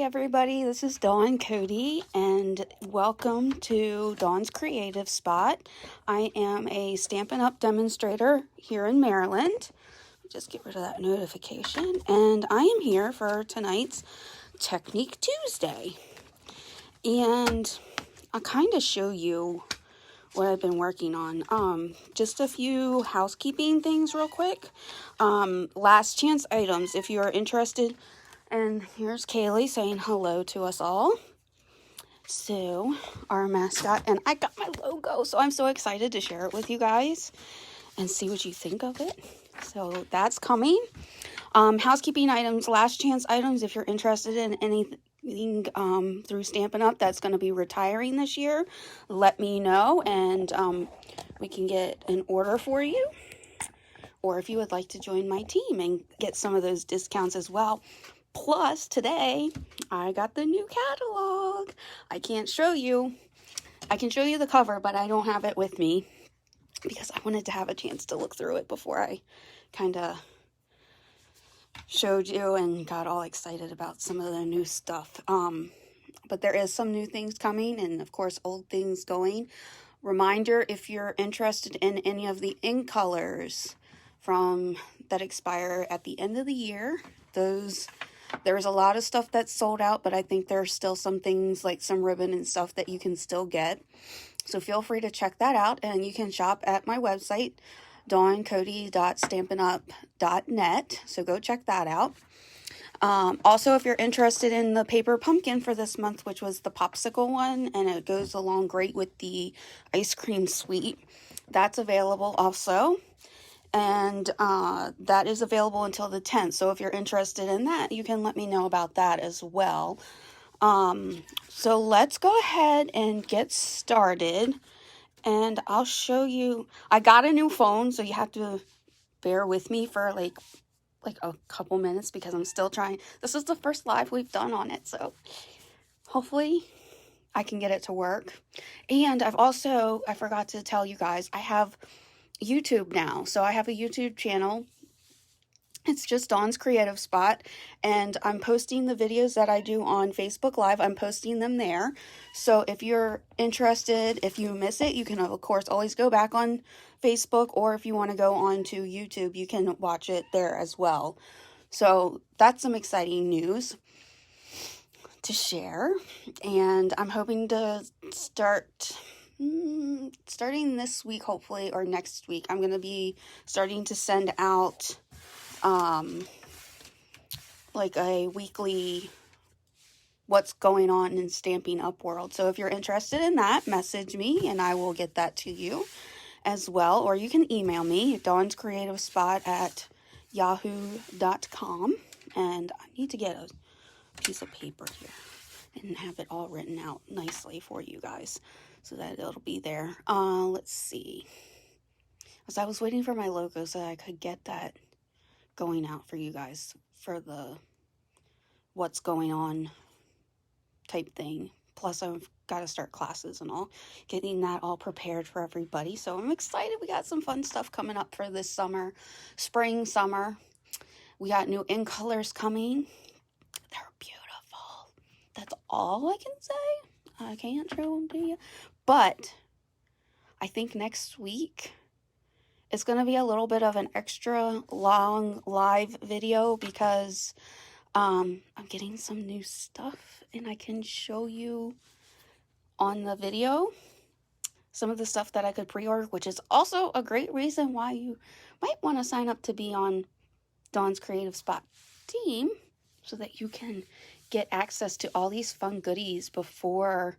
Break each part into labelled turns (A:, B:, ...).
A: everybody, this is Dawn Cody, and welcome to Dawn's Creative Spot. I am a Stampin' Up! Demonstrator here in Maryland. Just get rid of that notification. And I am here for tonight's Technique Tuesday. And I'll kind of show you what I've been working on. Just a few housekeeping things real quick. Last chance items, if you are interested. And here's Kaylee saying hello to us all. So, our mascot, and I got my logo, so I'm so excited to share it with you guys and see what you think of it. So, that's coming. Housekeeping items, last chance items, if you're interested in anything through Stampin' Up! That's going to be retiring this year, let me know, and we can get an order for you. Or if you would like to join my team and get some of those discounts as well. Plus, today, I got the new catalog. I can't show you. I can show you the cover, but I don't have it with me because I wanted to have a chance to look through it before I kind of showed you and got all excited about some of the new stuff. But there is some new things coming and, of course, old things going. Reminder, if you're interested in any of the ink colors that expire at the end of the year, there's a lot of stuff that's sold out, but I think there's still some things like some ribbon and stuff that you can still get. So feel free to check that out, and you can shop at my website, dawncody.stampinup.net. So go check that out. Also, if you're interested in the paper pumpkin for this month, which was the popsicle one, and it goes along great with the ice cream suite, that's available also. And that is available until the 10th. So if you're interested in that, you can let me know about that as well. So let's go ahead and get started. And I'll show you. I got a new phone, so you have to bear with me for like a couple minutes because I'm still trying. This is the first live we've done on it, so hopefully I can get it to work. And I forgot to tell you guys, I have YouTube now. So I have a YouTube channel. It's just Dawn's Creative Spot, and I'm posting the videos that I do on Facebook Live. I'm posting them there. So if you're interested, if you miss it, you can of course always go back on Facebook, or if you want to go on to YouTube, you can watch it there as well. So that's some exciting news to share, and I'm hoping to starting this week, hopefully, or next week, I'm going to be starting to send out like a weekly what's going on in Stampin' Up! World. So if you're interested in that, message me and I will get that to you as well. Or you can email me, dawnscreativespot@yahoo.com. And I need to get a piece of paper here and have it all written out nicely for you guys, so that it'll be there. Let's see. Because I was waiting for my logo so that I could get that going out for you guys for the what's going on type thing. Plus, I've got to start classes and all, getting that all prepared for everybody. So I'm excited. We got some fun stuff coming up for this summer, spring, summer. We got new ink colors coming. They're beautiful. That's all I can say. I can't show them to you. But I think next week it's going to be a little bit of an extra long live video because I'm getting some new stuff and I can show you on the video some of the stuff that I could pre-order, which is also a great reason why you might want to sign up to be on Dawn's Creative Spot team so that you can get access to all these fun goodies before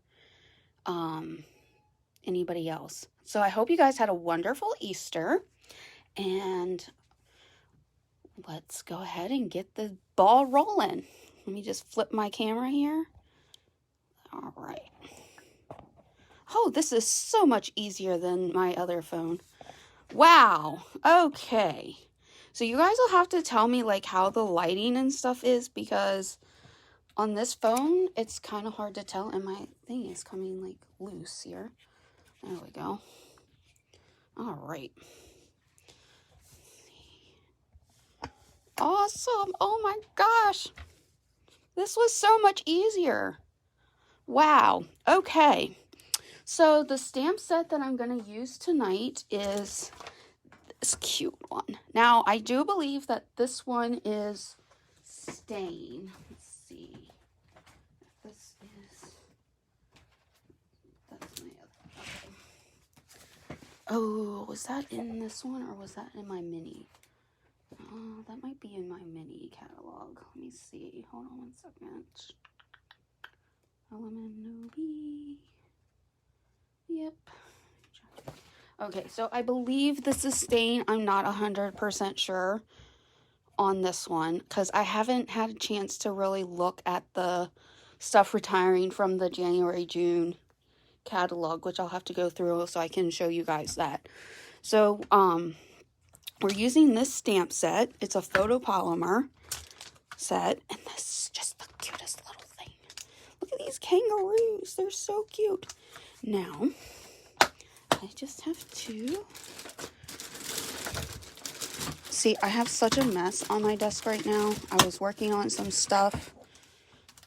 A: anybody else. So I hope you guys had a wonderful Easter, and let's go ahead and get the ball rolling. Let me just flip my camera here. All right. Oh, this is so much easier than my other phone. Wow. Okay. So you guys will have to tell me like how the lighting and stuff is, because on this phone, it's kind of hard to tell, and my thing is coming like loose here. There we go. All right. Awesome. Oh my gosh. This was so much easier. Wow. Okay. So the stamp set that I'm going to use tonight is this cute one. Now, I do believe that this one is stain. Let's see. This is, that's my other. Okay. Oh, was that in this one or was that in my mini? Oh, that might be in my mini catalog. Let me see. Hold on one second. Element Nobi. Yep. Okay, so I believe this is stain. I'm not 100% sure on this one because I haven't had a chance to really look at the stuff retiring from the January-June catalog, which I'll have to go through so I can show you guys that. So, we're using this stamp set. It's a photopolymer set, and this is just the cutest little thing. Look at these kangaroos. They're so cute. Now, I just have to... See, I have such a mess on my desk right now. I was working on some stuff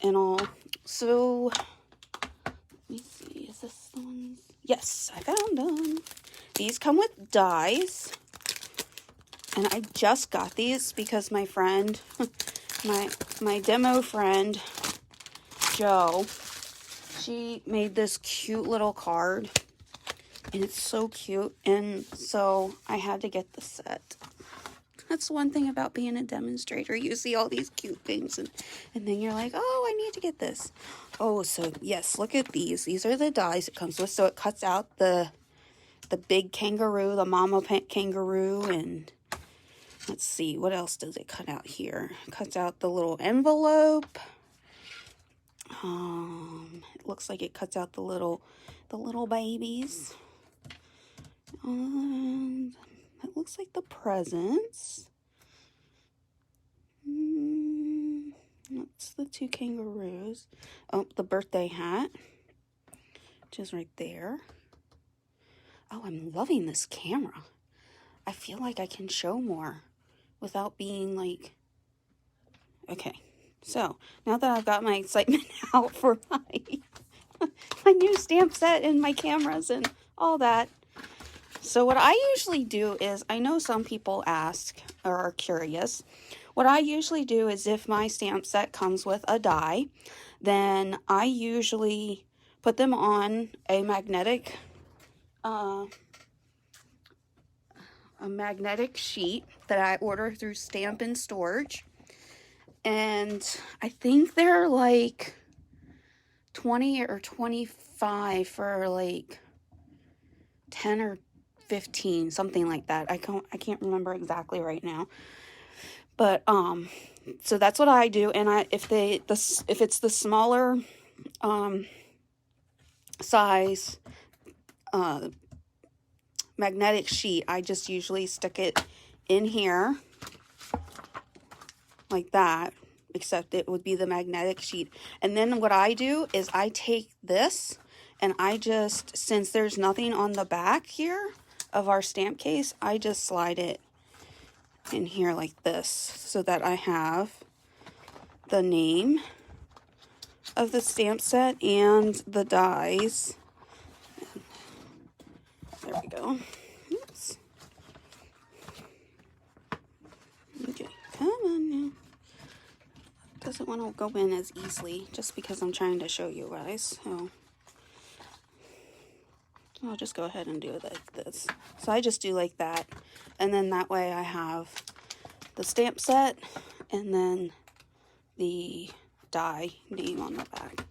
A: and all. So, let me see. Is this the ones? Yes, I found them. These come with dies. And I just got these because my friend, my demo friend, Jo, she made this cute little card. And it's so cute. And so I had to get the set. That's one thing about being a demonstrator. You see all these cute things and then you're like, oh, I need to get this. Oh, so yes, look at these. These are the dies it comes with. So it cuts out the big kangaroo, the mama kangaroo, and let's see, what else does it cut out here? It cuts out the little envelope. It looks like it cuts out the little babies. It looks like the presents. That's the two kangaroos. Oh, the birthday hat, which is right there. Oh, I'm loving this camera. I feel like I can show more without being like... Okay, so now that I've got my excitement out for my new stamp set and my cameras and all that. So what I usually do is, I know some people ask or are curious. What I usually do is if my stamp set comes with a die, then I usually put them on a magnetic sheet that I order through Stamp and Storage. And I think they're like 20 or 25 for like 10 or 15, something like that. I can't remember exactly right now. But so that's what I do. And if it's the smaller size magnetic sheet, I just usually stick it in here like that, except it would be the magnetic sheet. And then what I do is I take this and I just, since there's nothing on the back here of our stamp case, I just slide it in here like this so that I have the name of the stamp set and the dies. There we go. Oops. Okay, come on now. Doesn't want to go in as easily just because I'm trying to show you guys. So I'll just go ahead and do it like this. So I just do like that. And then that way I have the stamp set and then the die name on the back.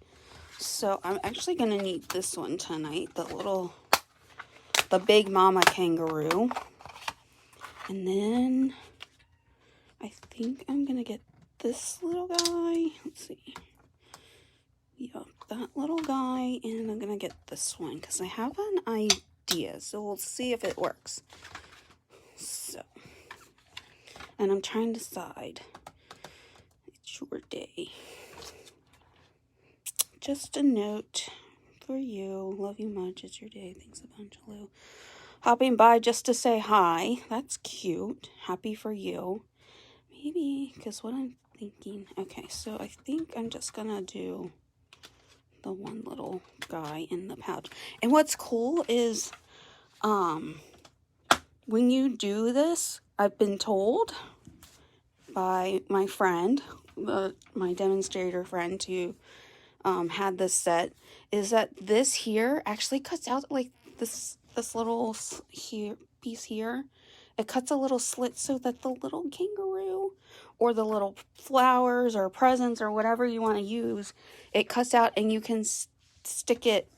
A: So I'm actually going to need this one tonight. The big mama kangaroo. And then I think I'm going to get this little guy. Let's see. Yep, that little guy. And I'm going to get this one because I have an idea. So we'll see if it works. So, and I'm trying to decide. It's your day. Just a note for you. Love you much. It's your day. Thanks a bunch. Hello. Hopping by just to say hi. That's cute. Happy for you. Maybe, because what I'm thinking. Okay, so I think I'm just gonna do the one little guy in the pouch. And what's cool is, when you do this, I've been told by my friend, my demonstrator friend who had this set, is that this here actually cuts out like this little here piece here. It cuts a little slit so that the little kangaroo or the little flowers or presents or whatever you want to use, it cuts out and you can stick it,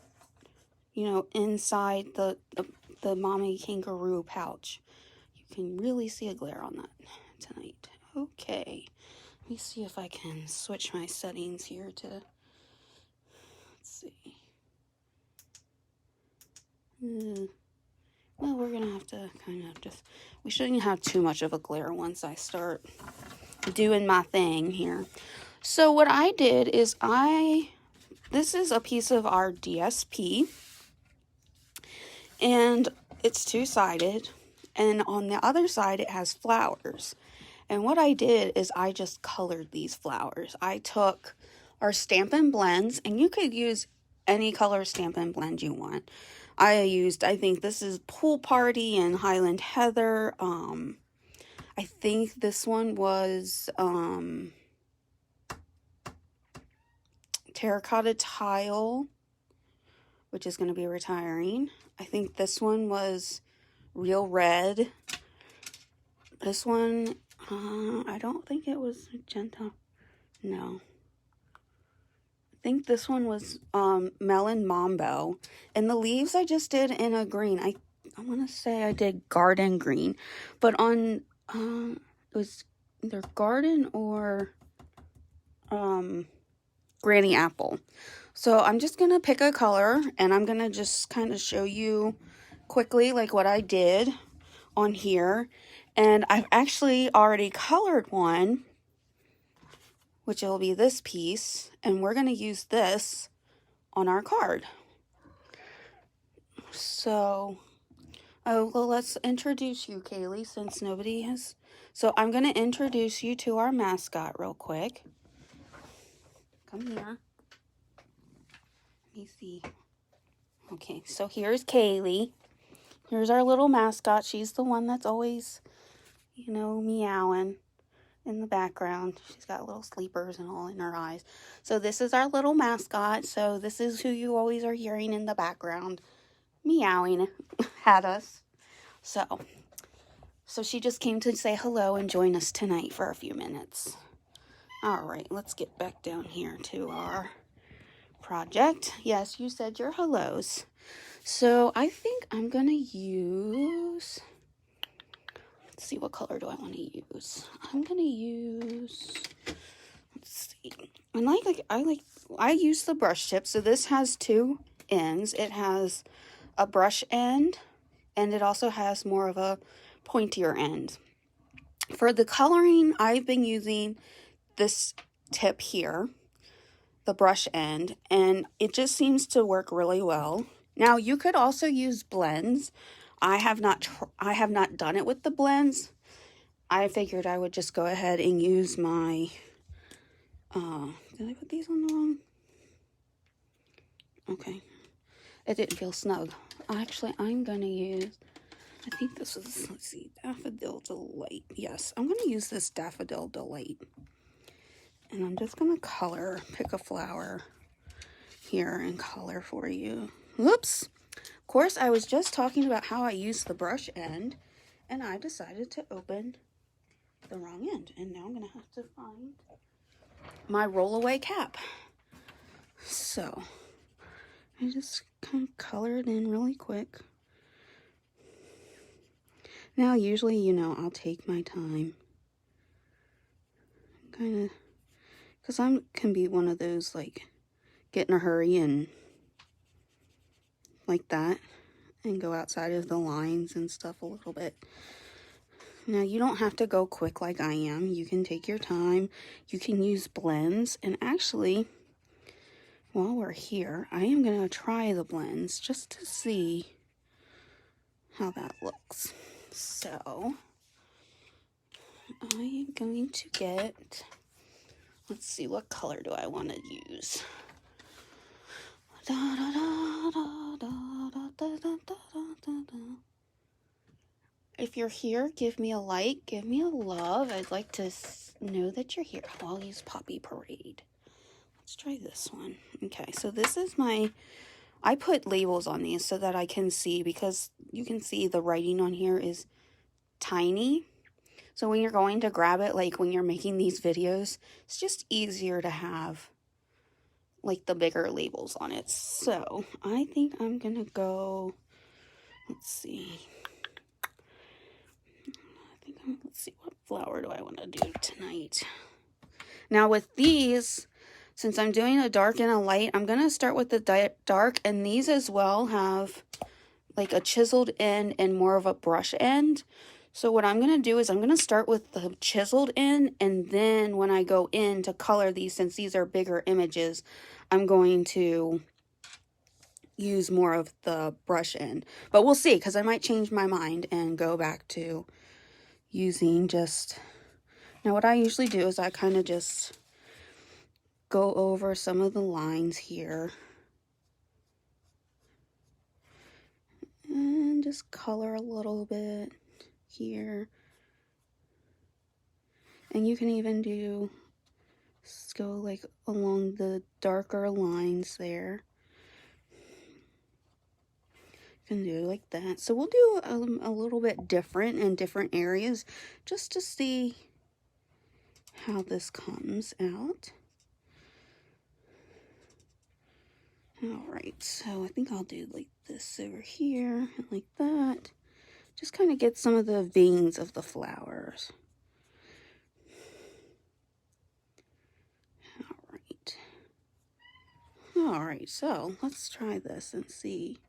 A: you know, inside the mommy kangaroo pouch. You can really see a glare on that tonight. Okay, let me see if I can switch my settings here to, let's see. Well, we're gonna have to kind of just, we shouldn't have too much of a glare once I start doing my thing here. So what I did is this is a piece of our DSP, and it's two-sided, and on the other side it has flowers. And what I did is I just colored these flowers. I took our Stampin' Blends, and you could use any color Stampin' Blend you want. I think this is Pool Party and Highland Heather. I think this one was Terracotta Tile, which is going to be retiring. I think this one was Real Red. This one, I don't think it was Magenta. No. I think this one was Melon Mambo. And the leaves I just did in a green. I want to say I did Garden Green. But on, it was either Garden or Granny Apple. So I'm just going to pick a color, and I'm going to just kind of show you quickly like what I did on here. And I've actually already colored one, which will be this piece, and we're going to use this on our card. So, well, let's introduce you, Kaylee, since nobody has. So I'm going to introduce you to our mascot real quick. Come here. Let me see. Okay, so here's Kaylee. Here's our little mascot. She's the one that's always, you know, meowing in the background. She's got little sleepers and all in her eyes. So this is our little mascot. So this is who you always are hearing in the background meowing at us. So she just came to say hello and join us tonight for a few minutes. All right, let's get back down here to our project. Yes, you said your hellos. So I think I'm gonna use, let's see, what color do I want to use? I'm gonna use, let's see. And I use the brush tip. So this has two ends. It has a brush end, and it also has more of a pointier end. For the coloring, I've been using this tip here, the brush end, and it just seems to work really well. Now you could also use blends. I have not done it with the blends. I figured I would just go ahead and use my did I put these on the wrong? Okay. It didn't feel snug. Actually, I'm gonna use, I think this is, let's see, Daffodil Delight. Yes, I'm gonna use this Daffodil Delight. And I'm just gonna pick a flower here and color for you. Whoops! Of course, I was just talking about how I use the brush end, and I decided to open the wrong end. And now I'm gonna have to find my rollaway cap. So, I just kind of color it in really quick. Now, usually, you know, I'll take my time. Kind of, because I can be one of those, like, get in a hurry and like that, and go outside of the lines and stuff a little bit. Now, you don't have to go quick like I am. You can take your time. You can use blends. And actually, while we're here, I am going to try the blends just to see how that looks. So, I am going to get Let's see, what color do I want to use? If you're here, give me a like, give me a love. I'd like to know that you're here. I'll use Poppy Parade. Let's try this one. Okay, so this is I put labels on these so that I can see, because you can see the writing on here is tiny. So when you're going to grab it, like when you're making these videos, it's just easier to have like the bigger labels on it. So I think I'm gonna go, let's see. Let's see, what flower do I want to do tonight? Now with these, since I'm doing a dark and a light, I'm gonna start with the dark, and these as well have like a chiseled end and more of a brush end. So what I'm going to do is I'm going to start with the chiseled end, and then when I go in to color these, since these are bigger images, I'm going to use more of the brush end. But we'll see, because I might change my mind and go back to using just... Now what I usually do is I kind of just go over some of the lines here. And just color a little bit here. And you can even go like along the darker lines there. You can do like that. So we'll do a little bit different in different areas just to see how this comes out. Alright, so I think I'll do like this over here and like that. Just kind of get some of the veins of the flowers. Alright, so let's try this and see.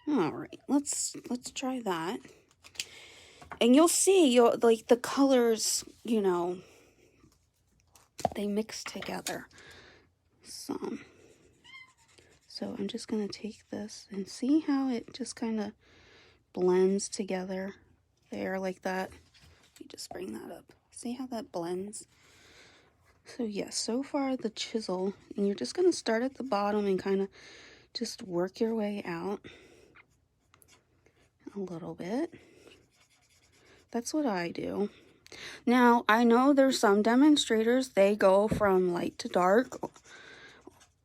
A: Alright, let's try that. And you'll see, like the colors, you know, they mix together some. So I'm just going to take this and see how it just kind of blends together there like that. You just bring that up. See how that blends? So yes, so far the chisel, and you're just going to start at the bottom and kind of just work your way out a little bit. That's what I do. Now, I know there's some demonstrators, they go from light to dark,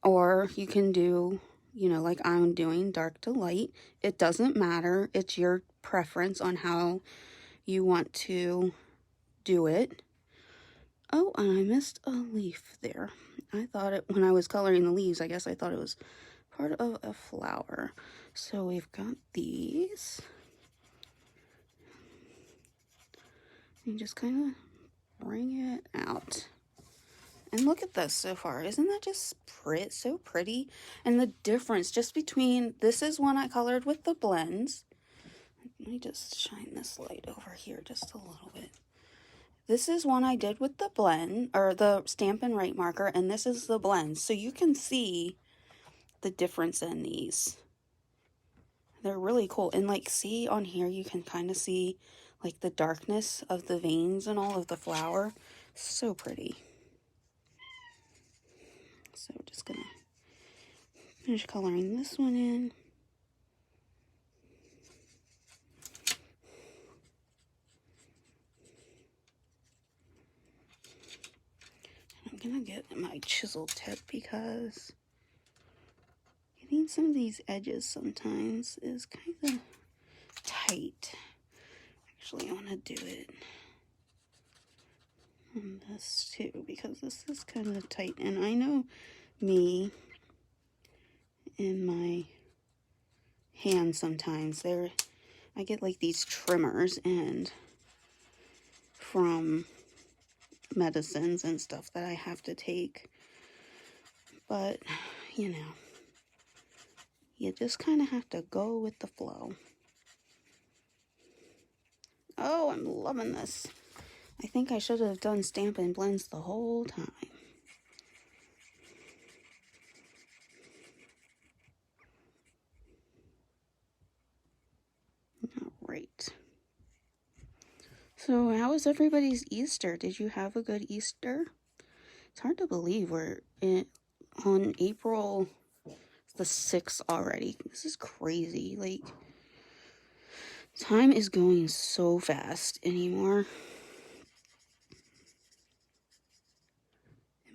A: or you can do, you know, like I'm doing, dark to light. It doesn't matter. It's your preference on how you want to do it. Oh, and I missed a leaf there. I thought it, when I was coloring the leaves, I guess I thought it was part of a flower. So we've got these. And just kind of bring it out. And look at this so far. Isn't that just so pretty? And the difference just between, this is one I colored with the blends. Let me just shine this light over here just a little bit. This is one I did with the blend, or the Stampin' Write marker, and this is the blend. So you can see the difference in these. They're really cool. And like, see on here, you can kind of see like the darkness of the veins and all of the flower. So pretty. So we're just gonna finish coloring this one in. I'm gonna get my chisel tip because getting some of these edges sometimes is kind of tight. Actually, I want to do it on this too because this is kind of tight, and I know me in my hands sometimes I get like these tremors and from medicines and stuff that I have to take, but you know, you just kind of have to go with the flow. Oh, I'm loving this. I think I should have done Stampin' Blends the whole time. All right. So how was everybody's Easter? Did you have a good Easter? It's hard to believe we're on April the 6th already. This is crazy. Like, time is going so fast anymore.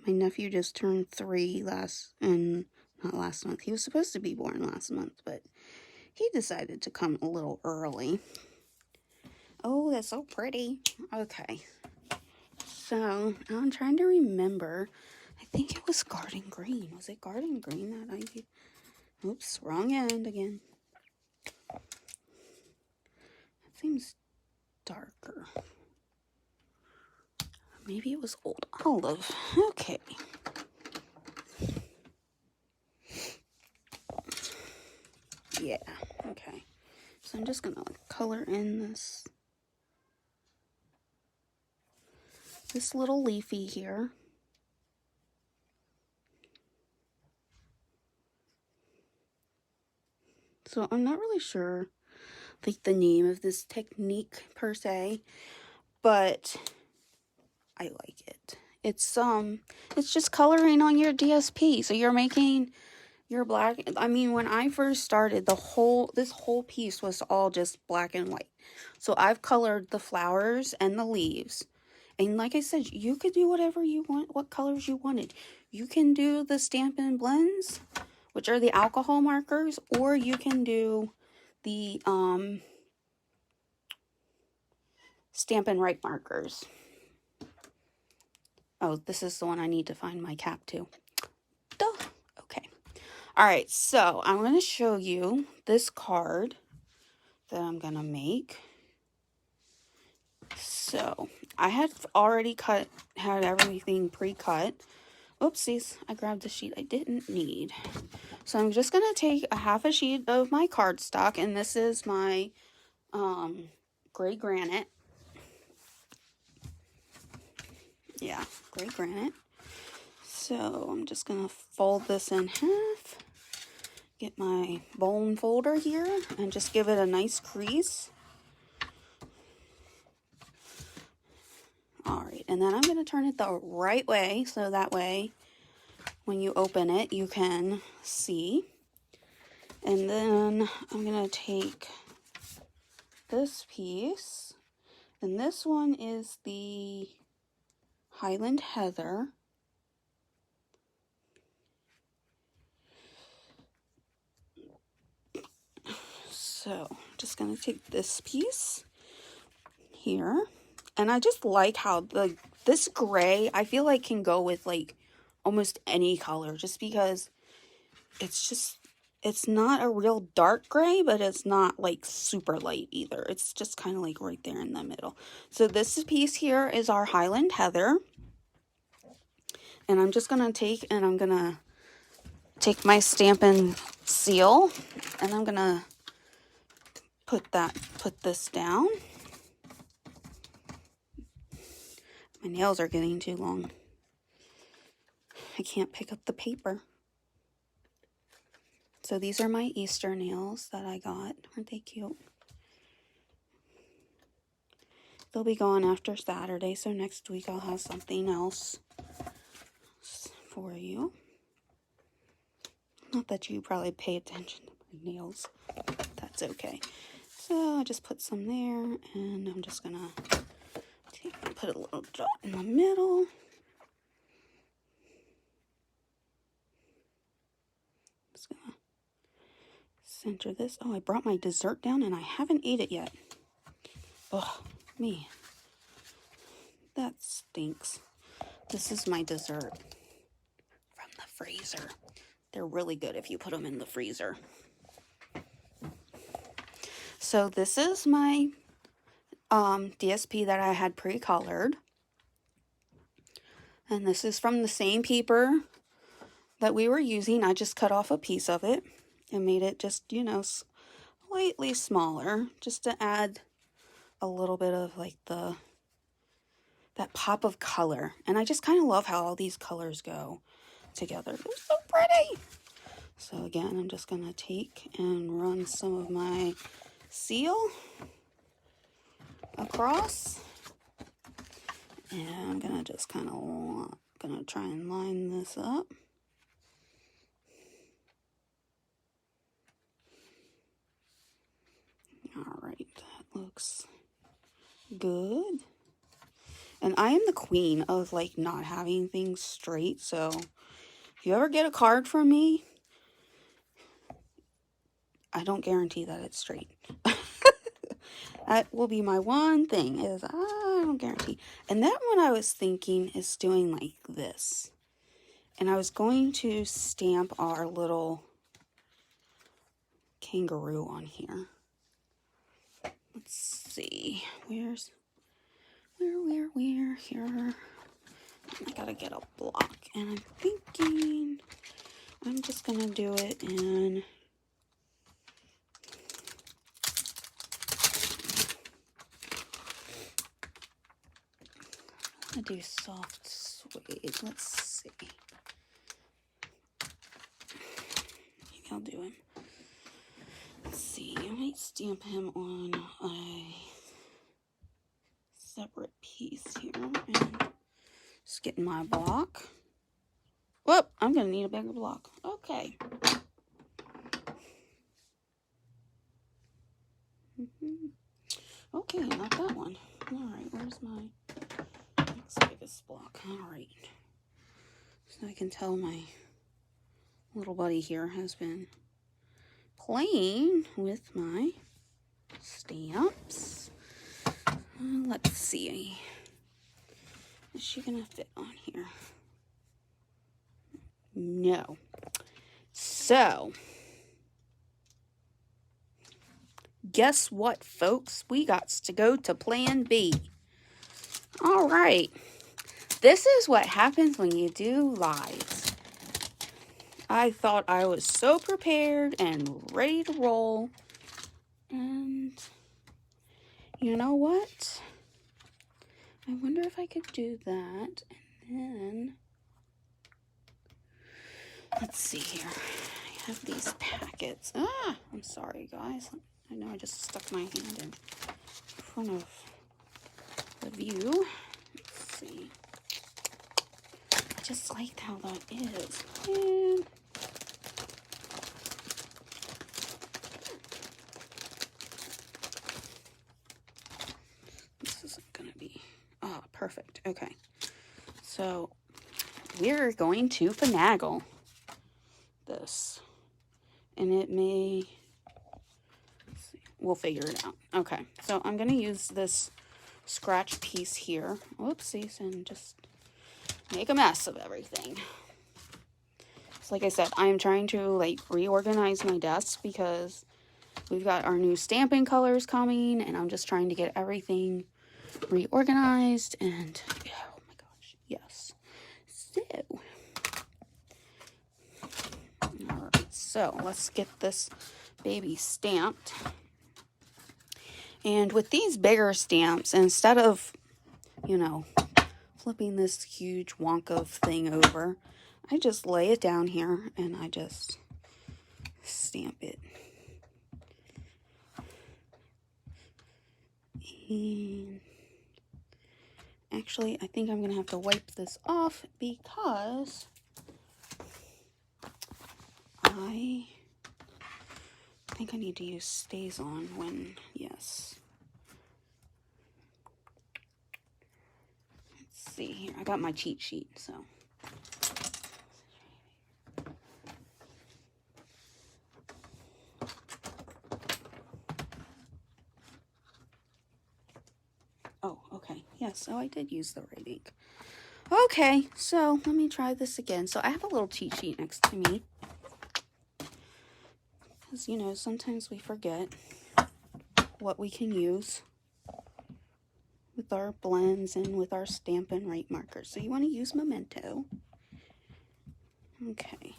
A: My nephew just turned 3 not last month. He was supposed to be born last month, but he decided to come a little early. Oh, that's so pretty. Okay. So, I'm trying to remember. I think it was garden green. Was it garden green that I did? Oops, wrong end again. That seems darker. Maybe it was old olive. Okay. Yeah, okay. So I'm just gonna color in this little leafy here. So I'm not really sure like the name of this technique per se, but I like it. It's just coloring on your DSP. So you're making your black. I mean, when I first started, this whole piece was all just black and white. So I've colored the flowers and the leaves. And like I said, you could do whatever you want, what colors you wanted. You can do the Stampin' Blends, which are the alcohol markers, or you can do the Stampin' Write markers. Oh, this is the one I need to find my cap to. Duh. Okay. All right, so I'm going to show you this card that I'm going to make. So I had already had everything pre-cut. Oopsies, I grabbed the sheet I didn't need. So I'm just going to take a half a sheet of my cardstock, and this is my gray granite. Yeah, gray granite. So I'm just going to fold this in half. Get my bone folder here and just give it a nice crease. Alright, and then I'm going to turn it the right way, so that way when you open it you can see. And then I'm going to take this piece, and this one is the Highland Heather. So I'm just going to take this piece here. And I just like how this gray, I feel like can go with like almost any color, just because it's not a real dark gray, but it's not like super light either. It's just kind of like right there in the middle. So this piece here is our Highland Heather. And I'm just going to take my Stampin' Seal, and I'm going to put this down. My nails are getting too long. I can't pick up the paper. So these are my Easter nails that I got. Aren't they cute? They'll be gone after Saturday, so next week I'll have something else for you. Not that you probably pay attention to my nails. That's okay. So I just put some there, and I'm just gonna put a little dot in the middle. Just gonna center this. Oh, I brought my dessert down and I haven't ate it yet. Oh, me. That stinks. This is my dessert from the freezer. They're really good if you put them in the freezer. So this is my DSP that I had pre-colored. And this is from the same paper that we were using. I just cut off a piece of it and made it just, slightly smaller, just to add a little bit of like that pop of color. And I just kind of love how all these colors go together. They're so pretty. So again, I'm just going to take and run some of my seal across. And I'm gonna just kind of gonna try and line this up. All right, that looks good. And I am the queen of like not having things straight, so if you ever get a card from me, I don't guarantee that it's straight. That will be my one thing, is I don't guarantee. And then what I was thinking is doing like this. And I was going to stamp our little kangaroo on here. Let's see. Where? Here. I gotta get a block. And I'm thinking I'm just gonna do it in... I'm gonna do soft suede. Let's see. Maybe I'll do him. Let's see. I might stamp him on a separate piece here. And just getting my block. Whoop! I'm gonna need a bigger block. Okay. Okay, not that one. Alright, where's my next biggest block? Alright. So I can tell my little buddy here has been playing with my stamps. Let's see. Is she gonna fit on here? No. So, guess what, folks? We got to go to plan B. All right. This is what happens when you do lives. I thought I was so prepared and ready to roll. And you know what? I wonder if I could do that. And then, let's see here. I have these packets. I'm sorry, guys. I know I just stuck my hand in front of the view. Let's see. I just liked how that is. And this isn't going to be... Oh, perfect. Okay. So, we're going to finagle this. And it may... Let's see. We'll figure it out. Okay. So, I'm going to use this scratch piece here. Whoopsies. And just make a mess of everything. So like I said, I'm trying to like reorganize my desk because we've got our new stamping colors coming, and I'm just trying to get everything reorganized. And oh my gosh, yes. So, all right, so let's get this baby stamped. And with these bigger stamps, instead of, you know, flipping this huge wonk of thing over, I just lay it down here and I just stamp it. And actually, I think I'm going to have to wipe this off because I think I need to use stays on when, yes. Let's see here. I got my cheat sheet, so. Oh, okay. Yes, so I did use the right ink. Okay, so let me try this again. So I have a little cheat sheet next to me. Because, you know, sometimes we forget what we can use with our blends and with our Stampin' Right markers. So you want to use Memento. Okay.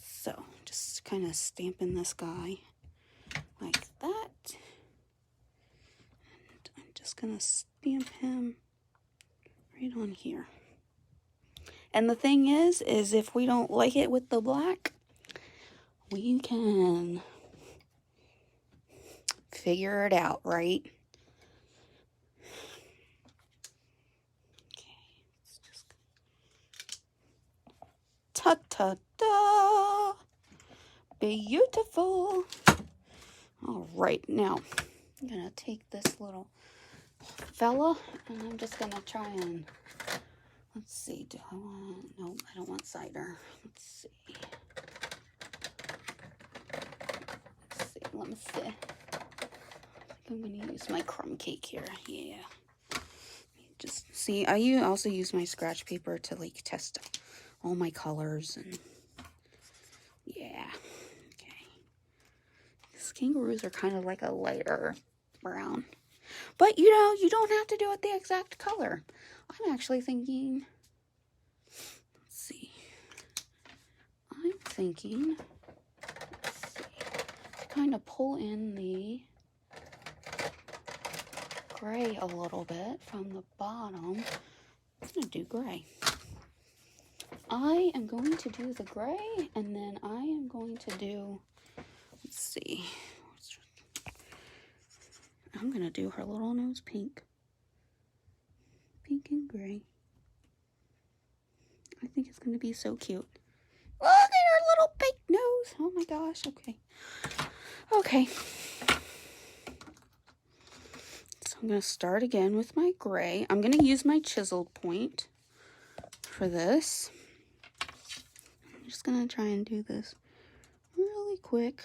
A: So, just kind of stamping this guy like that. And I'm just going to stamp him right on here. And the thing is if we don't like it with the black, we can figure it out, right? Ta-ta-da! Beautiful. All right, now I'm gonna take this little fella and I'm just gonna try and, let's see, do I want, no, I don't want cider. Let's see. Let me see. I think I'm gonna use my crumb cake here. Yeah. Just see, I also use my scratch paper to like test all my colors and yeah. Okay. These kangaroos are kind of like a lighter brown. But you know, you don't have to do it the exact color. I'm actually thinking, let's see. I'm thinking, let's see, kind of pull in the gray a little bit from the bottom. I'm gonna do gray. I am going to do the gray, and then I am going to do, let's see, I'm gonna do her little nose pink. Pink and gray. I think it's gonna be so cute. Look at her little pink nose. Oh my gosh, okay. Okay. So I'm gonna start again with my gray. I'm gonna use my chiseled point for this. I'm just gonna try and do this really quick,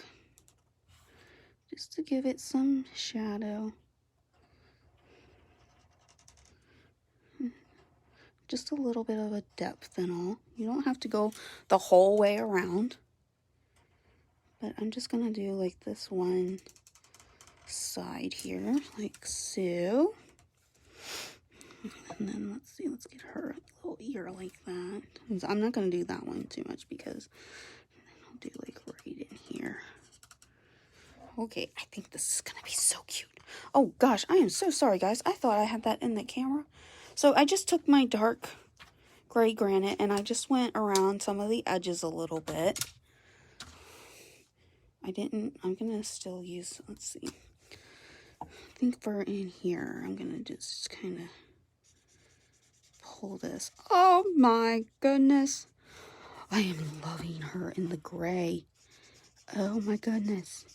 A: just to give it some shadow. Just a little bit of a depth and all. You don't have to go the whole way around. But I'm just gonna do like this one side here, like so. And then let's see, let's get her a little ear like that. I'm not gonna do that one too much because I'll do like right in here. Okay, I think this is gonna be so cute. Oh gosh, I am so sorry guys. I thought I had that in the camera. So I just took my dark gray granite and I just went around some of the edges a little bit. I'm gonna still use, let's see. I think for in here, I'm gonna just kind of pull this. Oh my goodness. I am loving her in the gray. Oh my goodness.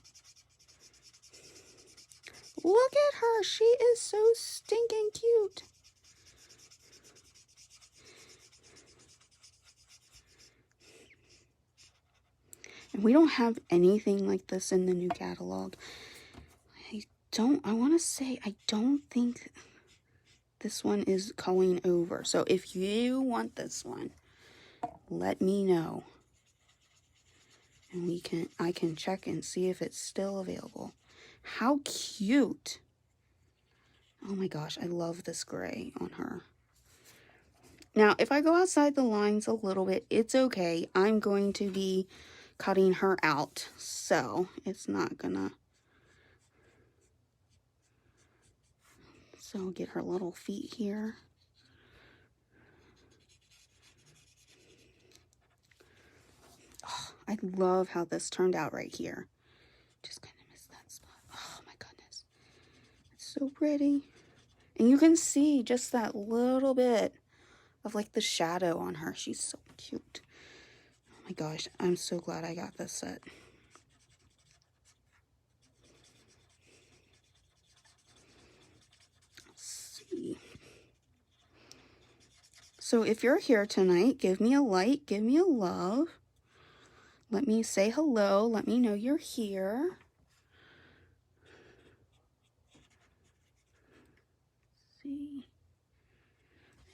A: Look at her. She is so stinking cute. And we don't have anything like this in the new catalog. I want to say, I don't think this one is going over. So if you want this one, let me know. And I can check and see if it's still available. How cute. Oh my gosh, I love this gray on her. Now, if I go outside the lines a little bit, it's okay. I'm going to be cutting her out, so it's not gonna. So get her little feet here. Oh, I love how this turned out right here. Just kind of missed that spot. Oh my goodness. It's so pretty. And you can see just that little bit of like the shadow on her. She's so cute. Oh my gosh, I'm so glad I got this set. So if you're here tonight, give me a like, give me a love. Let me say hello. Let me know you're here. See.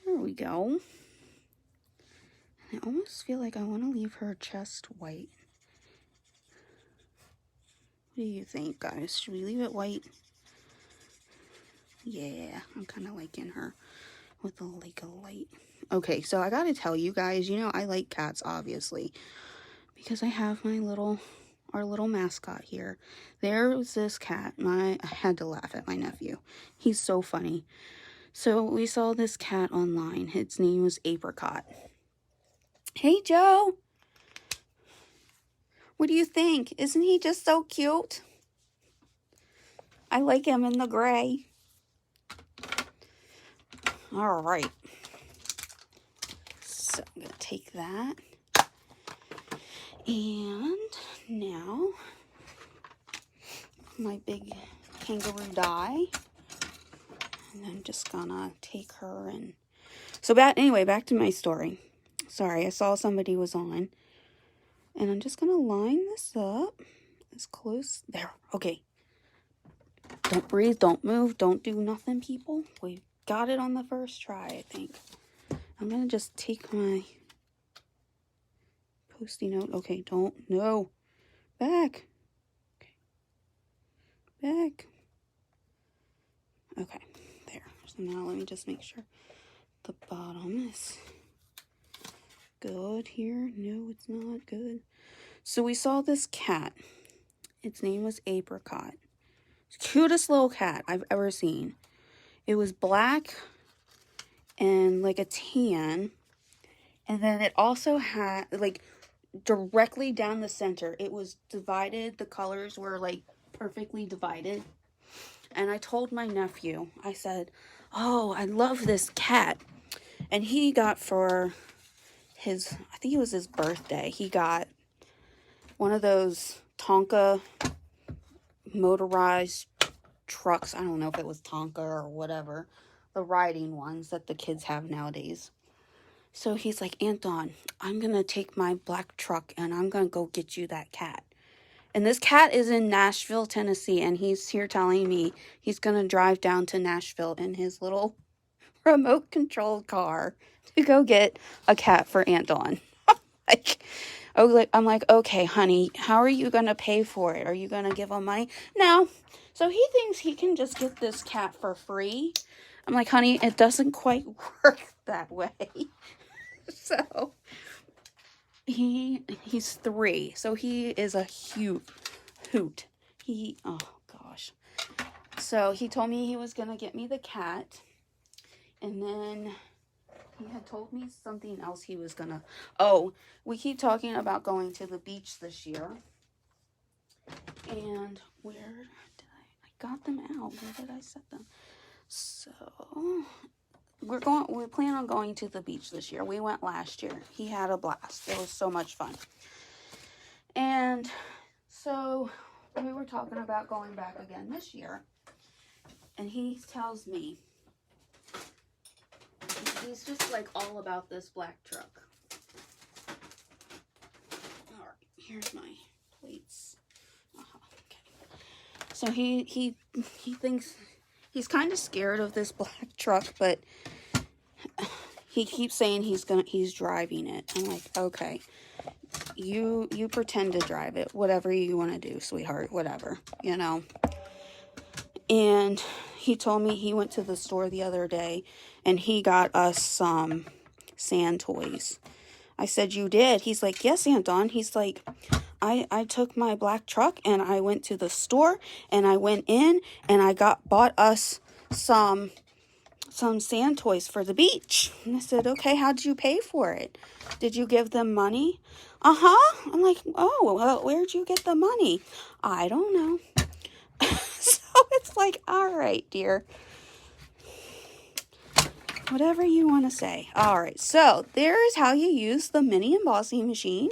A: There we go. I almost feel like I want to leave her chest white. What do you think, guys? Should we leave it white? Yeah, I'm kind of liking her with a light. Okay, so I gotta tell you guys, you know, I like cats, obviously, because I have our little mascot here. There was this cat, I had to laugh at my nephew. He's so funny. So we saw this cat online. Its name was Apricot. Hey, Joe. What do you think? Isn't he just so cute? I like him in the gray. All right. So I'm going to take that And now my big kangaroo dye. And I'm just gonna take her and... So anyway, back to my story. Sorry, I saw somebody was on. And I'm just gonna line this up as close. There, okay. Don't breathe, don't move, don't do nothing, people. We got it on the first try, I think. I'm gonna just take my Post-it note. Okay, no. Back. Okay. Back. Okay, there. So now let me just make sure the bottom is good here. No, it's not good. So we saw this cat. Its name was Apricot. Cutest little cat I've ever seen. It was black and like a tan. And then it also had like directly down the center. It was divided. The colors were like perfectly divided. And I told my nephew, I said, oh, I love this cat. And he got for his, I think it was his birthday, he got one of those Tonka motorized trucks. I don't know if it was Tonka or whatever. The riding ones that the kids have nowadays. So he's like, Anton, I'm going to take my black truck and I'm going to go get you that cat. And this cat is in Nashville, Tennessee, and he's here telling me he's going to drive down to Nashville in his little remote-controlled car to go get a cat for Aunt Dawn. I'm like, okay, honey, how are you going to pay for it? Are you going to give him money? No. So he thinks he can just get this cat for free. I'm like, honey, it doesn't quite work that way. So he's 3, so he is a hoot. Oh gosh. So he told me he was gonna get me the cat, and then he had told me something else he was gonna... Oh, we keep talking about going to the beach this year. And where did I got them out. Where did I set them? So we plan on going to the beach this year. We went last year. He had a blast. It was so much fun. And so we were talking about going back again this year. And he tells me, he's just like all about this black truck. All right, here's my plates. Okay. So he thinks he's kind of scared of this black truck, but he keeps saying he's driving it. I'm like, okay, you pretend to drive it, whatever you want to do, sweetheart, whatever, you know. And he told me he went to the store the other day and he got us some sand toys. I said, you did? He's like, yes, Aunt Dawn. He's like, I took my black truck and I went to the store and I went in and I bought us some sand toys for the beach. And I said, okay, how did you pay for it? Did you give them money? Uh-huh. I'm like, oh, well, where'd you get the money? I don't know. So it's like, all right, dear. Whatever you want to say. All right, so there is how you use the mini embossing machine.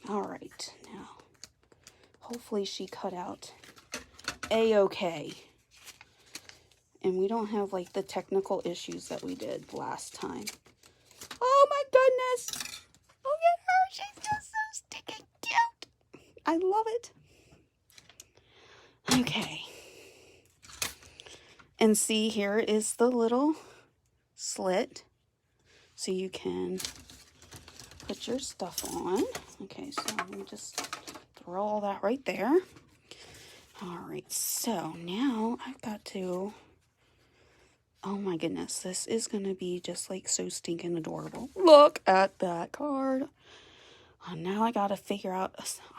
A: All right, now, hopefully she cut out A-okay. And we don't have, like, the technical issues that we did last time. Oh, my goodness. Look at her. She's just so stinking cute. I love it. Okay. And see, here is the little slit. So you can put your stuff on. Okay, so let me just throw all that right there. All right, so now I've got to... Oh my goodness, this is going to be just like so stinking adorable. Look at that card. Oh, now I got to figure out,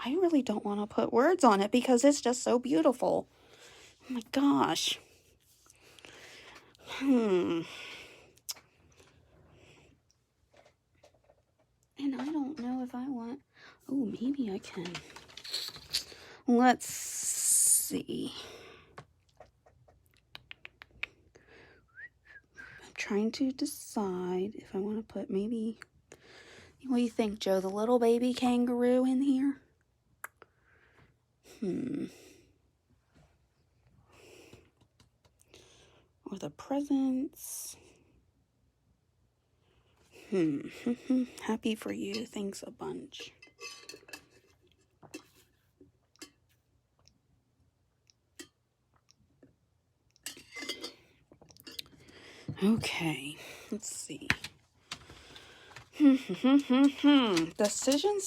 A: I really don't want to put words on it because it's just so beautiful. Oh my gosh. And I don't know if I want, oh, maybe I can. Let's see. Trying to decide if I want to put maybe, What do you think, Joe? The little baby kangaroo in here? Or the presents? Happy for you. Thanks a bunch. Okay, let's see.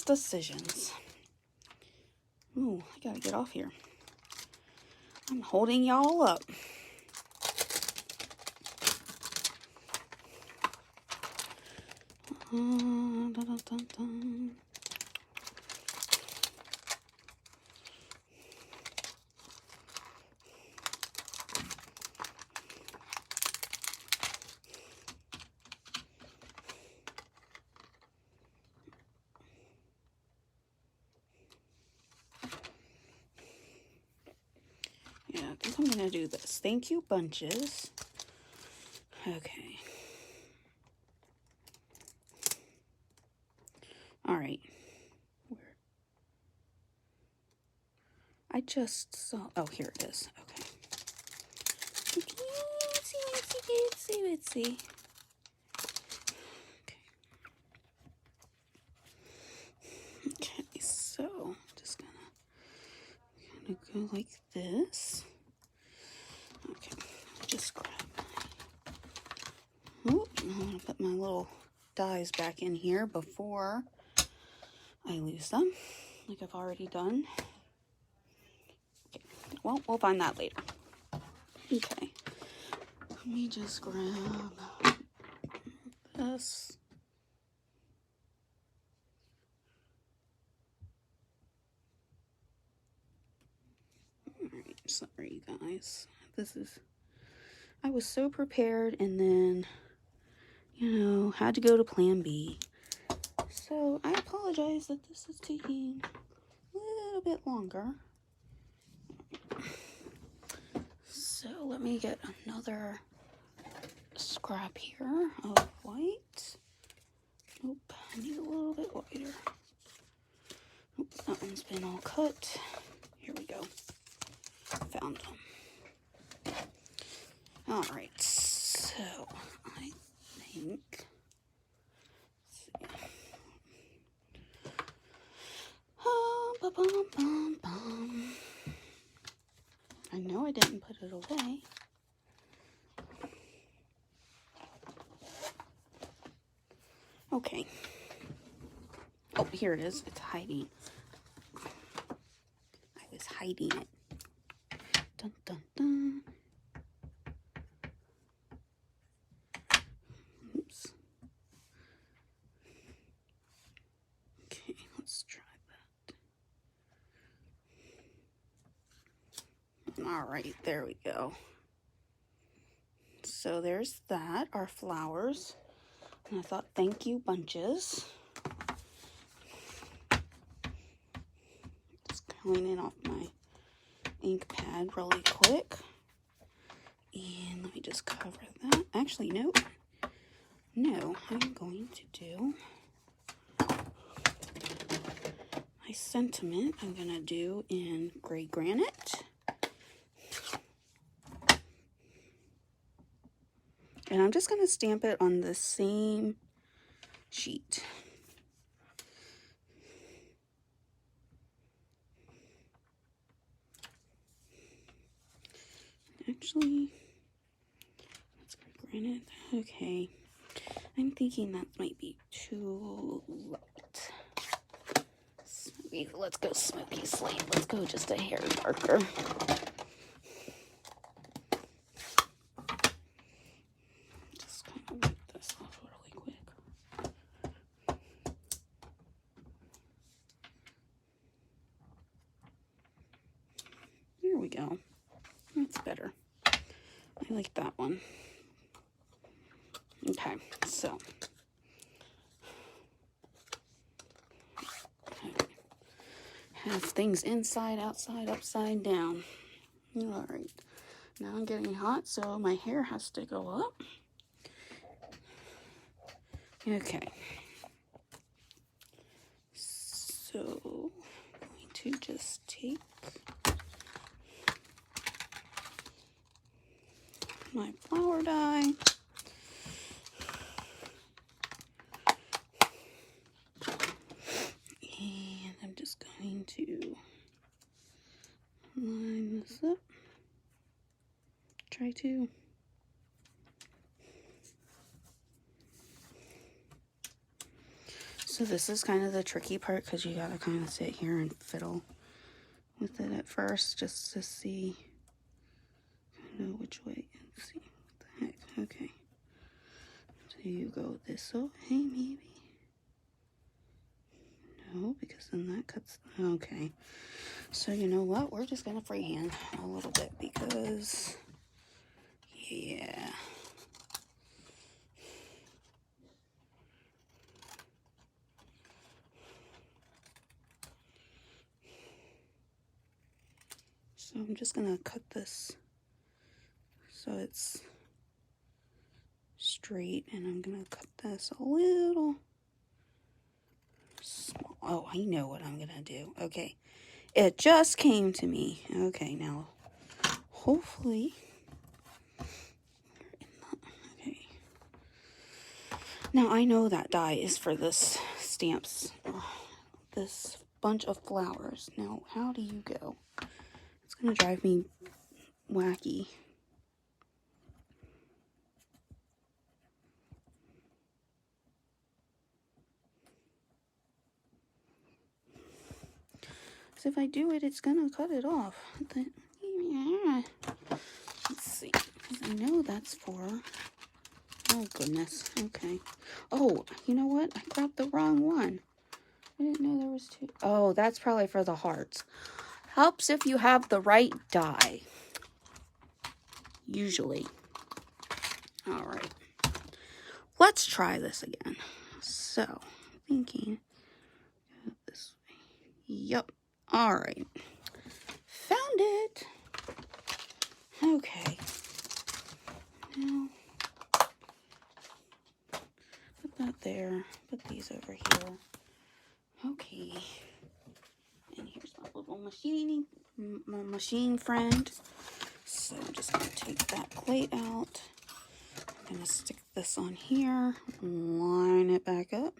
A: Decisions. Ooh, I gotta get off here. I'm holding y'all up. Dun, dun, dun, dun. Yeah, I think I'm gonna do this. Thank you, bunches. Okay. All right. I just saw. Oh, here it is. Okay. Itsy. Okay, so just gonna go like this. Okay, just grab my. Oop, I'm gonna put my little dies back in here before I lose them, like I've already done. Okay, well, we'll find that later. Okay, let me just grab this. Alright, sorry guys. I was so prepared and then, had to go to plan B. So I apologize that this is taking a little bit longer. So let me get another scrap here of white. Nope, I need a little bit wider. Oops, that one's been all cut. Here we go. Found them. Alright, so I think. I know I didn't put it away. Okay. Oh, here it is. It's hiding. I was hiding it. Dun, dun, dun. Oops. Okay, let's try that. All right, there we go. So there's that, our flowers. And I thought, thank you, bunches. Just cleaning off my ink pad really quick. And let me just cover that. Actually, no. No, I'm going to do my sentiment. I'm going to do in gray granite. And I'm just going to stamp it on the same sheet. Actually, let's go granite. Okay. I'm thinking that might be too light. Smoky, let's go smoky slate. Let's go just a hair darker. Just kind of wipe this off really quick. There we go. That's better. I like that one. Okay, so have things inside, outside, upside down. All right, now I'm getting hot, so my hair has to go up. Okay, So I'm going to just take my flower die. And I'm just going to line this up. Try to. So this is kind of the tricky part because you gotta kind of sit here and fiddle with it at first just to see kind of which way. Let's see. What the heck? Okay. So you go this way, maybe? No, because then that cuts. Okay. So you know what? We're just gonna freehand a little bit because, yeah. So I'm just gonna cut this so it's straight, and I'm gonna cut this a little small. Oh, I know what I'm gonna do. Okay, it just came to me. Okay, now hopefully, okay. Now I know that die is for this stamps, this bunch of flowers. Now, how do you go? It's gonna drive me wacky. So if I do it, it's gonna cut it off. Yeah. Let's see, because I know that's for, oh goodness, okay. Oh, you know what? I grabbed the wrong one. I didn't know there was two. Oh, that's probably for the hearts. Helps if you have the right die. Usually. All right. Let's try this again. So, thinking this way. Yep. All right. Found it. Okay. Now, put that there. Put these over here. Okay. And here's my little machine friend. So I'm just going to take that plate out. I'm going to stick this on here. Line it back up.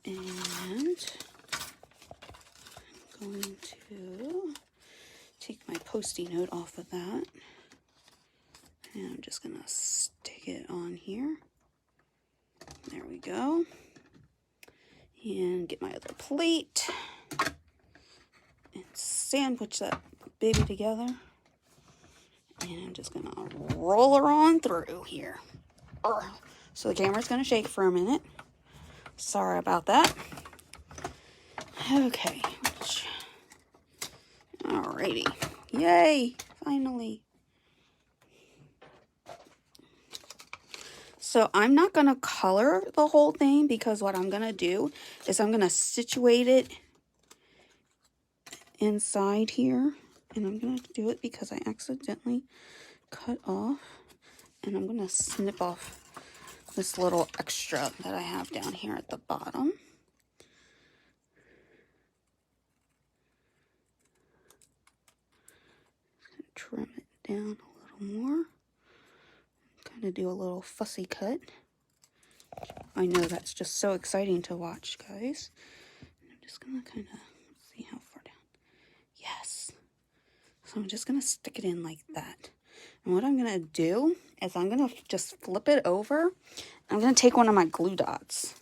A: And I'm going to take my Post-it note off of that. And I'm just going to stick it on here. There we go. And get my other plate. And sandwich that baby together. And I'm just going to roll her on through here. So the camera's going to shake for a minute. Sorry about that. Okay. Alrighty. Yay! Finally. So I'm not going to color the whole thing because what I'm going to do is I'm going to situate it inside here. And I'm going to do it because I accidentally cut off. And I'm going to snip off this little extra that I have down here at the bottom. Trim it down a little more. Kind of do a little fussy cut. I know that's just so exciting to watch, guys. I'm just going to kind of see how far down. Yes. So I'm just going to stick it in like that. And what I'm going to do is I'm going to just flip it over. I'm going to take one of my glue dots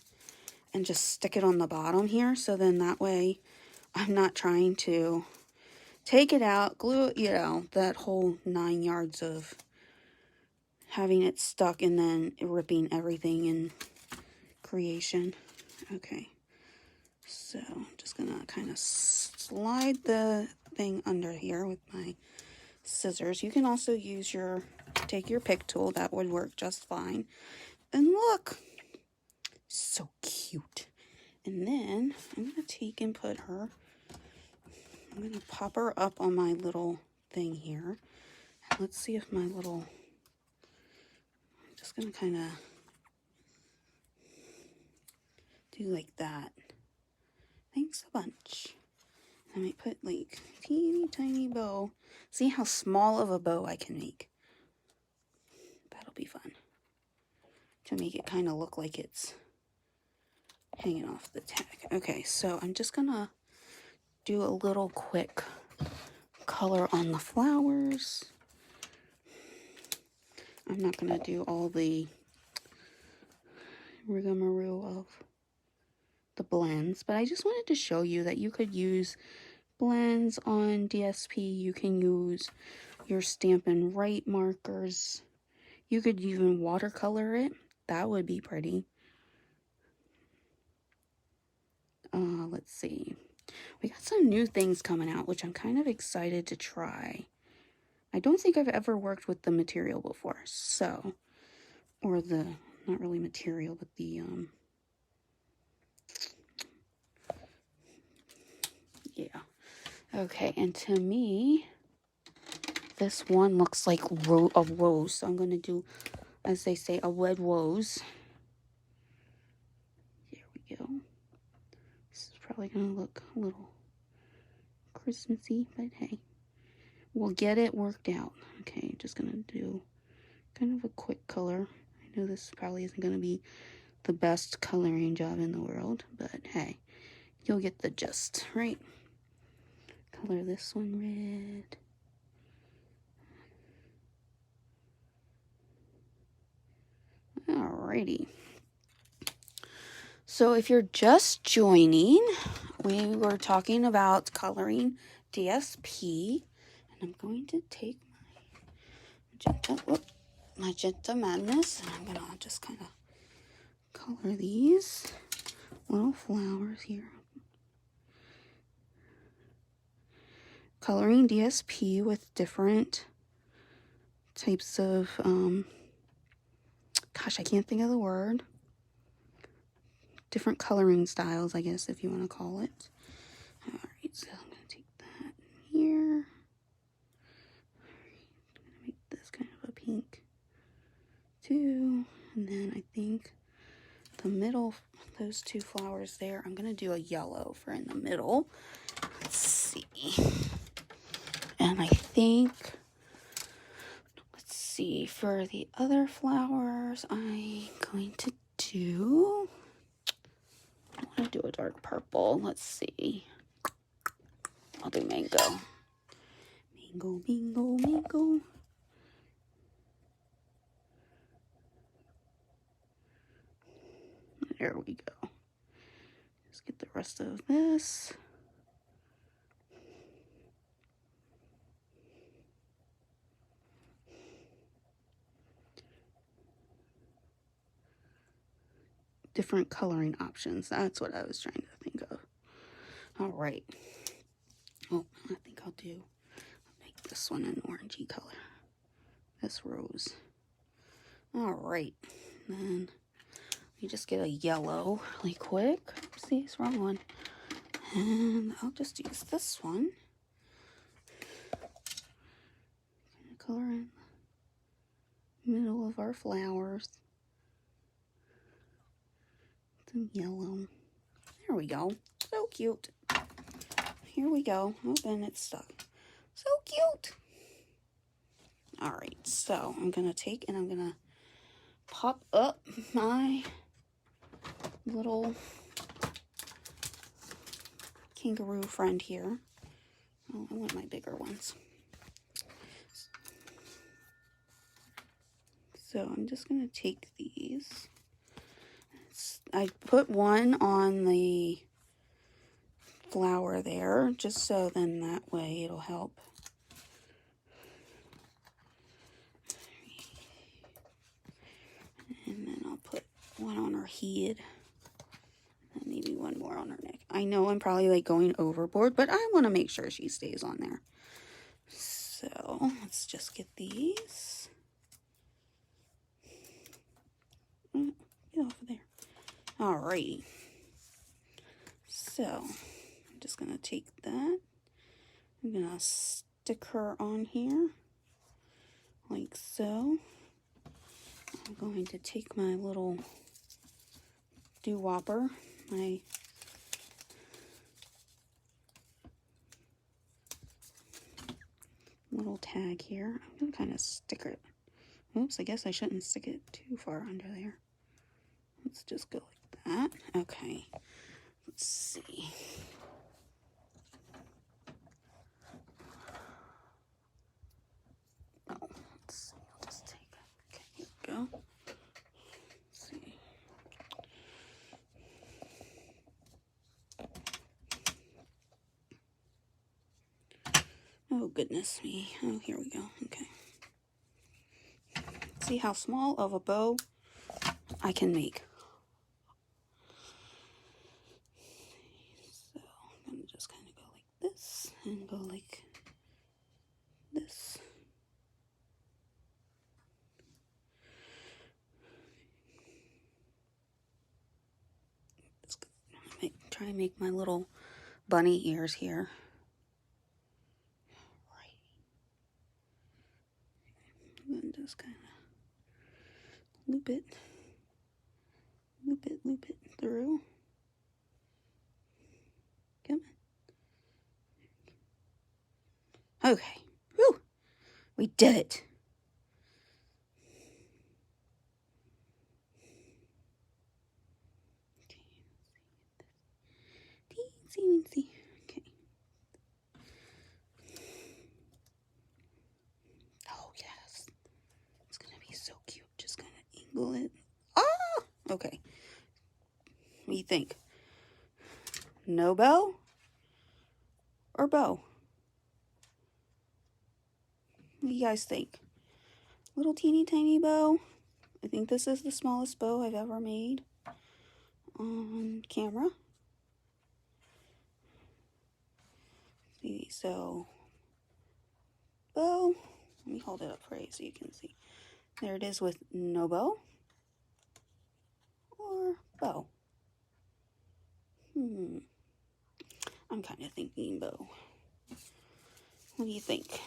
A: and just stick it on the bottom here. So then that way I'm not trying to take it out, glue it, you know, that whole 9 yards of having it stuck and then ripping everything in creation. Okay. So I'm just going to kind of slide the thing under here with my scissors. You can also use take your pick tool. That would work just fine. And look, so cute. And then I'm going to take and put her, I'm going to pop her up on my little thing here. Let's see if my little, I'm just gonna kind of do like that. Thanks a bunch. I might put like teeny tiny bow. See how small of a bow I can make. That'll be fun. To make it kind of look like it's hanging off the tag. Okay, so I'm just gonna do a little quick color on the flowers. I'm not gonna do all the rigmarole of the blends, but I just wanted to show you that you could use blends on DSP. You can use your Stampin' Write markers. You could even watercolor it. That would be pretty. Let's see. We got some new things coming out, which I'm kind of excited to try. I don't think I've ever worked with the material before, so, or the, not really material, but the, yeah. Okay, and to me, this one looks like a rose, so I'm going to do, as they say, a red rose. There we go. This is probably going to look a little Christmassy, but hey, we'll get it worked out. Okay, just going to do kind of a quick color. I know this probably isn't going to be the best coloring job in the world, but hey, you'll get the gist, right? Color this one red. Alrighty. So if you're just joining, we were talking about coloring DSP, and I'm going to take my Magenta Madness, and I'm gonna just kind of color these little flowers here. Coloring DSP with different types of, gosh, I can't think of the word. Different coloring styles, I guess, if you want to call it. Alright, so I'm going to take that here. Alright, I'm going to make this kind of a pink, too. And then I think the middle, those two flowers there, I'm going to do a yellow for in the middle. Let's see. And I think, let's see, for the other flowers, I'm going to do, I want to do a dark purple. Let's see. I'll do mango. Mango, mango, mango. There we go. Let's get the rest of this. Different coloring options. That's what I was trying to think of. All right. Oh, I think I'll make this one an orangey color. This rose. All right. Then you just get a yellow really quick. Oopsies, wrong one. And I'll just use this one. Color in the middle of our flowers. Some yellow. There we go. So cute. Here we go. Oh, and it's stuck. So cute. Alright, so I'm going to take and I'm going to pop up my little kangaroo friend here. Oh, I want my bigger ones. So I'm just going to take these. I put one on the flower there, just so then that way it'll help. And then I'll put one on her head. And maybe one more on her neck. I know I'm probably like going overboard, but I want to make sure she stays on there. So let's just get these. Get off of there. Alrighty. So I'm just going to take that. I'm going to stick her on here. like so. I'm going to take my little doo-wopper, my little tag here. I'm going to kind of stick it. Oops, I guess I shouldn't stick it too far under there. Let's just go like that. Okay, let's see. Oh, let's see. I'll just take it. Okay, here we go. Let's see. Oh, goodness me. Oh, here we go. Okay. See how small of a bow I can make. So I'm going to just kind of go like this and go like this. Try and make my little bunny ears here. Right. And just kind of loop it through. Come on. Okay. Whew. We did it. Teensy. Okay. Oh, yes. It's going to be so cute. Just kind of angle it. Ah! Okay. What do you think? No bow or bow? What do you guys think? Little teeny tiny bow. I think this is the smallest bow I've ever made on camera. See, so bow. Let me hold it up for you so you can see. There it is with no bow or bow. I'm kind of thinking bow. What do you think?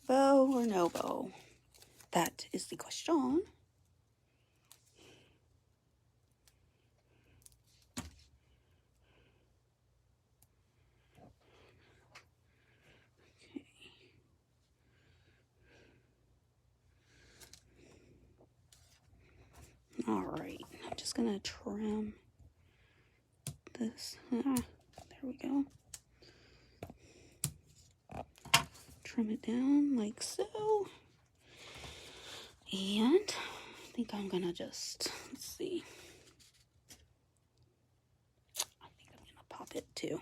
A: Bow or no bow? That is the question. Okay. All right. I'm just going to trim this. There we go. Trim it down like so. And I think I'm going to just, let's see. I think I'm going to pop it too.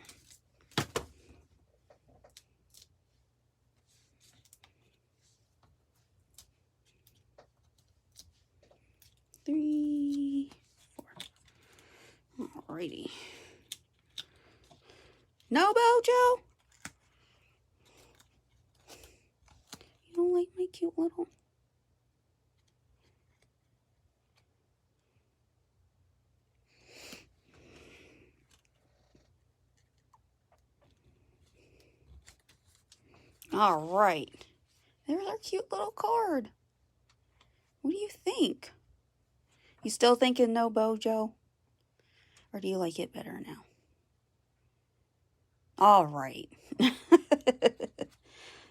A: Three, four. Alrighty. No bow, Joe? You don't like my cute little... Alright. There's our cute little card. What do you think? You still thinking no bow, Joe? Or do you like it better now? Alright.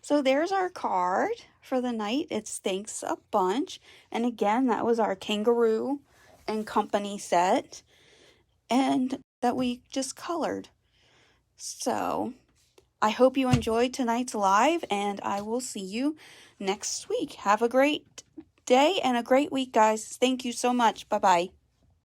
A: So there's our card for the night. It's Thanks a Bunch. And again, that was our Kangaroo and Company set. And that we just colored. So I hope you enjoyed tonight's live, and I will see you next week. Have a great day and a great week, guys. Thank you so much. Bye-bye.